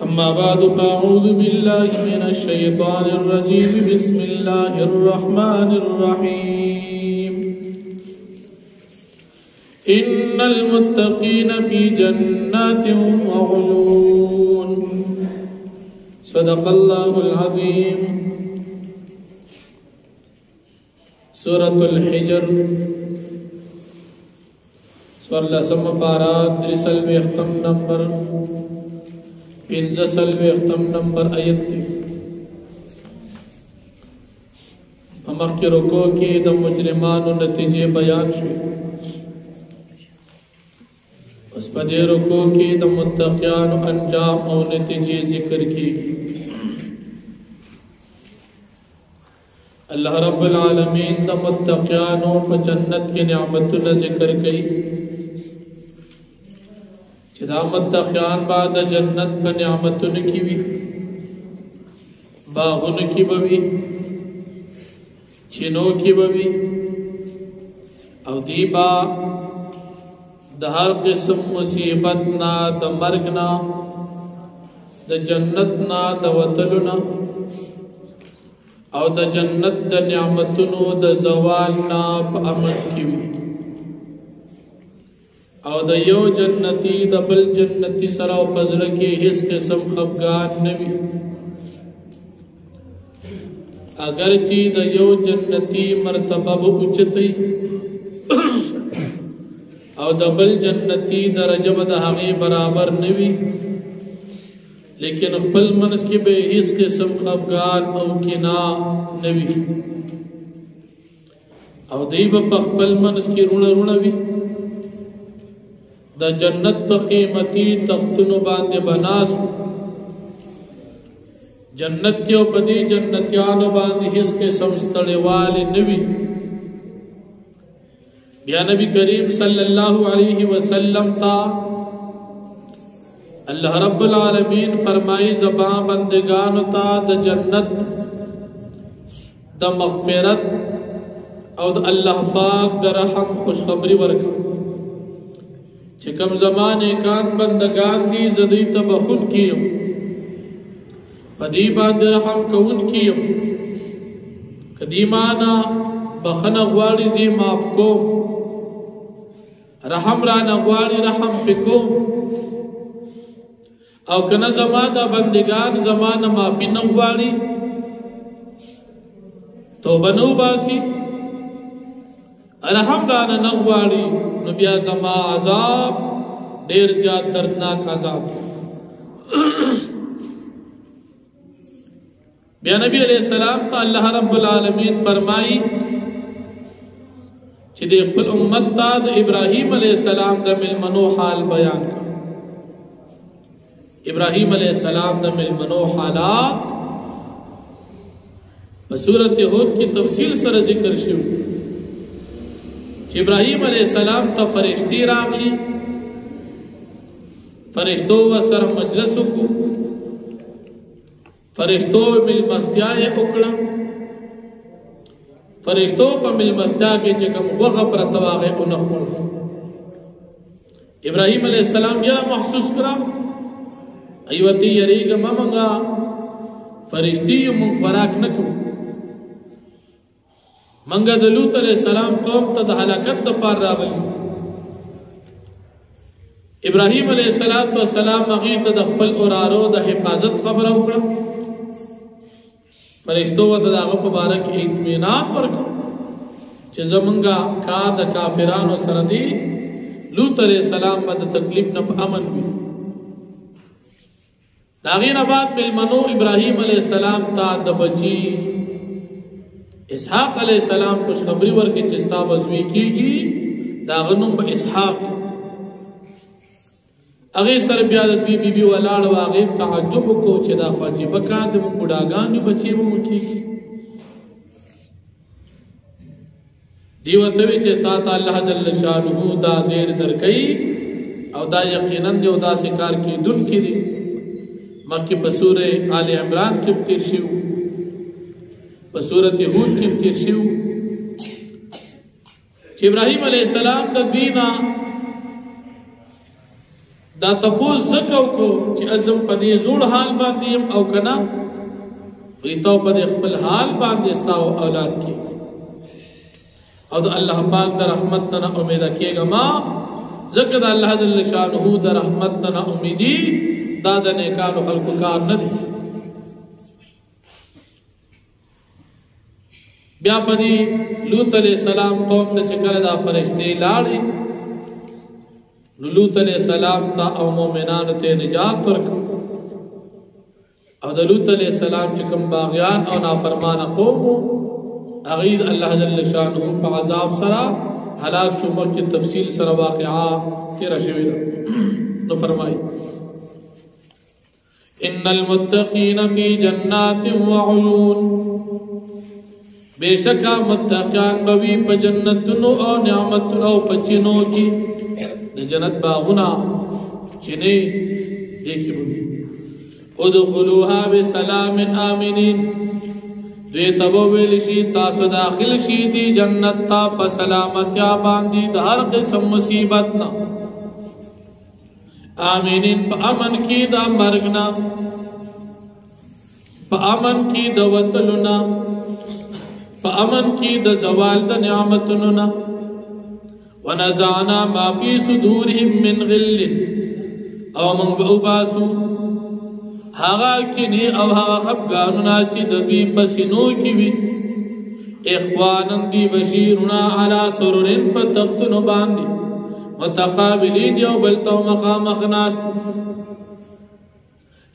أما بعد فأعوذ بالله من الشيطان الرجيم بسم الله الرحمن الرحيم إن المتقين في جنات وعيون صدق الله العظيم سورة الحجر سورة سم پارات درسل ویختم نمبر پنځه ویختم نمبر آیت دی مخکې رکوع کې د مجرمانو نتیجې بیان شوې اوس په دې رکوع کې د متقیانو انجام او نتیجې ذکر کیږي الله رب العالمین د متقیانو په جنت کې نعمتونه ذکر کړي چې دا متقیان بعد جنت په نعمتونو کې وي باغونو کې به وي چینو کې به وي او دی با د هر قسم مصیبت نه د مرګ نه د جنت نه د وتلو نه او د جنت د نعمتونو د زوال نه په امن کې وي او د یو جنتی د بل جنتی سره او پزړه کې هیڅ قسم خفګان نه وي اگر چې د یو جنتی مرتبه به اوچتي او د بل جنتی درجه به د هغه برابر نه وي لیکن خپل منس کې به هیڅ قسم خفګان او کینه نه وي او دی په خپل منس کې رونه وي د جنت په قیمتي تختونو باندې بناس جنت کې او په دې جنتیانو باندې هیڅ قسم ستړیواله نه وي بیا نبی کریم صلی الله علیه وسلم تا الله رب العالمین فرمایي زبا بندگانو ته د جنت د مغفرت او د الله پاک د رحم خوشخبری ورکړي چې کوم زمانه کان بندگان دي زدی تبخون کیم پدی باندې رحم کوون کیم قدیمانا بخنه غواړي زی معاف کوم رحم را نه غواړي رحم پکوم او کنه زمانه بندگان زمانه معافی نه غواړي توبه نو باسي رحم رانا نغواړي نو بیا زما عذاب ډیر زیات دردناک عذاب بیا نبی علیہ السلام ته الله رب العالمین فرمایي چې د خپل امت ته د ابراهیم علیہ السلام د ملمنو حال بیان کړ ابراهیم علیہ السلام د ملمنو حالات په سورۃ هود کې تفصیل سره ذکر شوی ابراهیم علیہ السلام ته فرشتي راغلي فرشتو سره مجلس کو فرشتو ملمستیا یې وکړه فرشتو په ملمستیا کې چې کوم وغه پرته واغې او نه خور ابراهیم علیہ السلام یې محسوس کړه ایوتی یریګه ممنګا فرشتي مون خوراک نکو منګه د لوط علیہ السلام قوم ته د هلاکت د پار راغلی ابراهیم علیہ السلام هغه ته د خپل اورارو د حفاظت خبره وکړه فرشتو ته دغه په باره کې اطمینان ورکړ چې زمونږه کا د کافرانو سره دی لوط علیہ السلام باندې تکلیف نه امن وي داغه نه بعد ملمنو ابراهیم علیہ السلام ته د بچی اسحاق علیہ السلام خوش خبری ورکړي چې ستا وزوی کیږي دا غنوم به اسحاق هغه سر بیا د بیبي ولاړ واغې تعجب کو چې دا واجب کار د بډاګانو بچي به مو کیږي دیو ته چې تا الله جل شانه دا زیر درکې او دا یقینا دی او دا سکار کې دن کې دي مکه په سوره آل عمران کې تیر شو په سورۃ هود کې تیر شو چې ابراهیم علیہ السلام د دینا دا تپوس زکو کو چې ازم په دې زوړ حال باندې يم او کنا ویتو په خپل حال باندې استاو اولاد کې او د الله پاک د رحمت نه امید کېږه ما ذکر الله جل شانه د رحمت نه امیدي دا د نیکانو خلقو کار نه دی بیا پدی لوط علیہ السلام قوم ته چکر دا فرشتي لاړي لوط علیہ السلام تا او مومنان ته نجات ورک او د لوط علیہ السلام چې کوم باغیان او نافرمان قوم اغید الله جل شانه په عذاب سره هلاك شو مکه تفصیل سره واقعا تیرا شوی نو فرمای ان المتقین فی جنات وعیون بیشکا متقیان بوی پا جنتنو او نعمتنو او پچینو کی جنت باغنا چنے دیکھی بوی ادخلوها بسلام آمینین دوی تبویل شی تاسو داخل شی دی جنت تا پا سلامتیا باندی دا ہر قسم مصیبتنا آمینین پا امن کی دا مرگنا پا امن کی دا وطلنا پا امن کی دا زوال دا نعمتننا ونزعنا ما فی صدورهم من غل او من بأباسو هاغا کنی او هاغا خبگانونا چی دوی پسینو کیوی اخوانن دی بشیرنا علا سرورن پا تختنو باندی متقابلین یو بلتو مقام اخناست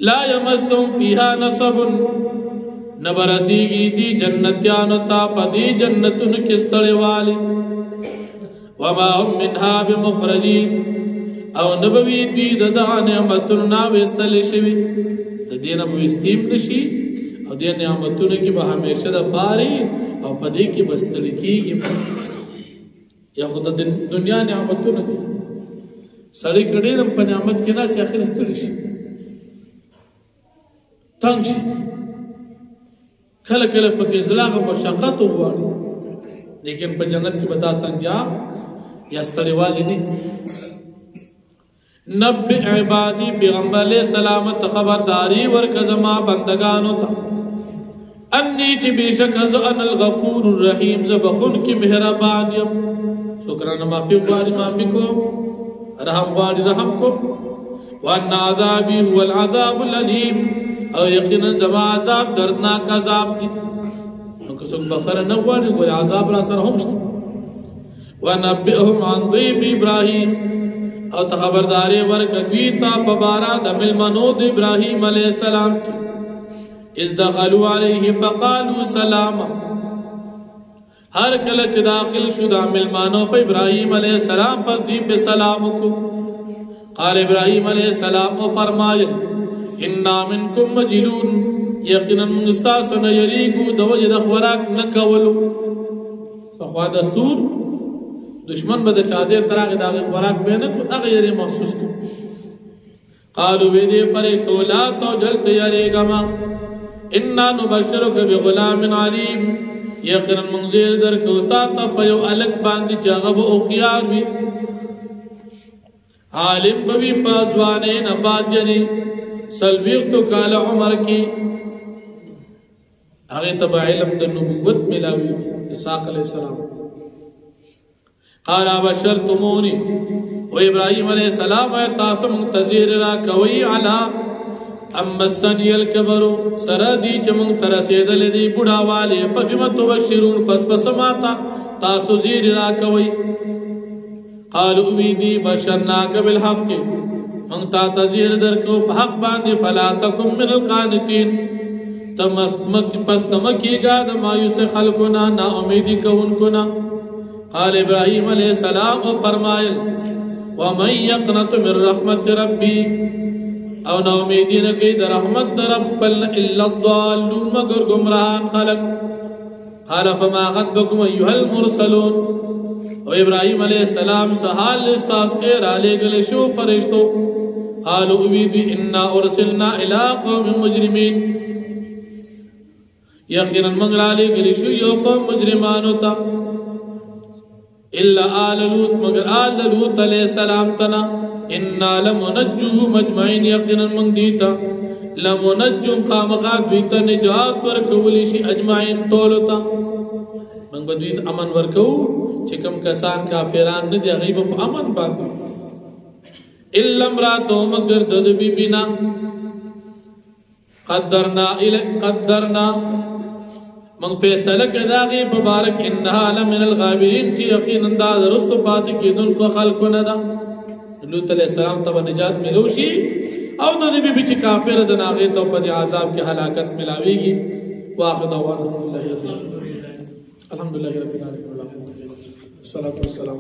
لا یمسون فیها نصب نبرسیگی دی جنتیانو تا پا دی جنتن کستڑی والی وما هم منها بمخرجین او نبوی دی دا نعمتن ناوستل شوی دا دی نبوی استیم نشی او دی نعمتن کی با ہمیشہ دا پاری او پا دی کی بستل کی گی یا خود دنیا نعمتن دی سڑی کڑیرم پا نعمت کی ناسی آخر استل شی تنگ شی کھل کھل پکی ازلاغ مشاقت ہوانی لیکن پا جنت کی بتا تنگ یا ستڑی والی دی نبع عبادی پیغمبر علیہ سلامت خبرداری ورکزما بندگانو تا انی چی بیشک از ان الغفور الرحیم زبخون کی مہربانیم شکرانہ معافی واری معافی کو رحم واری رحم کو وان عذابی هو العذاب العلیم او یقینا زما عذاب دردناک عذاب دی نو کسوک بخر نواری گولی عذاب را سر همشت ونبئهم عن ضیف ابراہیم او تخبرداری ورکوی تا ببارا دا ملمنود ابراہیم علیہ السلام کی از دخلوا علیہ فقالوا سلاما ہر کلچ داخل شدہ ملمانوں پہ ابراہیم علیہ السلام پر دی پہ سلام کو قال ابراہیم علیہ السلام و فرمائے انا منکم مجلون یقینا مستاسن یریگو دو وجد خوراک نکولو فخوا دستور دشمن بده چازه تراغ داغ خوراک بینکو اغیری محسوس کو قالو ویدی فرشتو لا تو جلت یریگما انا نبشرک بغلام علیم یقینا منزیر در کو تا پیو الگ باندی چاغب او خیال وی عالم بوی پازوانے نبات یعنی سلویق تو کال عمر کی آگے تبا علم در نبوت ملاوی اسحاق علیہ السلام قال بشرتمونی و ابراہیم علیہ السلام تاسو منتظر را کوي علا اما السنی الكبرو سردی چمون ترسیدل دی بڑا والے فبما تبشرون پس ماتا تاسو زیر را کوي قالوا ویدی بشرناک بالحق من تا تزیر در کو حق باندې فلا تکم من القانتین پس تمکی گا دا مایوس خلقنا نا امیدی کون کنا قال ابراہیم علیہ السلام و فرمائل ومن یقنط من رحمت ربی او نا امیدی نکی دا رحمت دا رب بل الا الضالون مگر گمراہان خلق قال فما خطبکم ایوہ المرسلون و ابراہیم علیہ السلام سحال لستاس ایر آلے گلے شو فرشتو قالوا اویدی انا ارسلنا الى قوم مجرمین یقینا منگل آلے گلے شو یو قوم مجرمانو تا الا آل لوط مگر آل لوط علیہ السلام تنا انا لمنجوهم اجمعین یقینا من دیتا لمنجوم قامقات بیتا نجات ورکولی شی اجمعین طولتا من بدویت امن ورکو چکم کسان کافران ندی غیب پا امن باندو الا امراتو مگر دد بی بنا قدرنا من فیصلہ کداغی مبارک انہا لمن الغابرین چی یقین انداز رستو پاتی کی دن کو خلق ندا لوط علیہ السلام تب نجات ملوشی او دو دی بی چی کافر دناغی تو پا دی عذاب کی حلاکت ملاوی گی واخد اوان الحمدللہ رب العالمین الحمدللہ رب العالمین الصلاة والسلام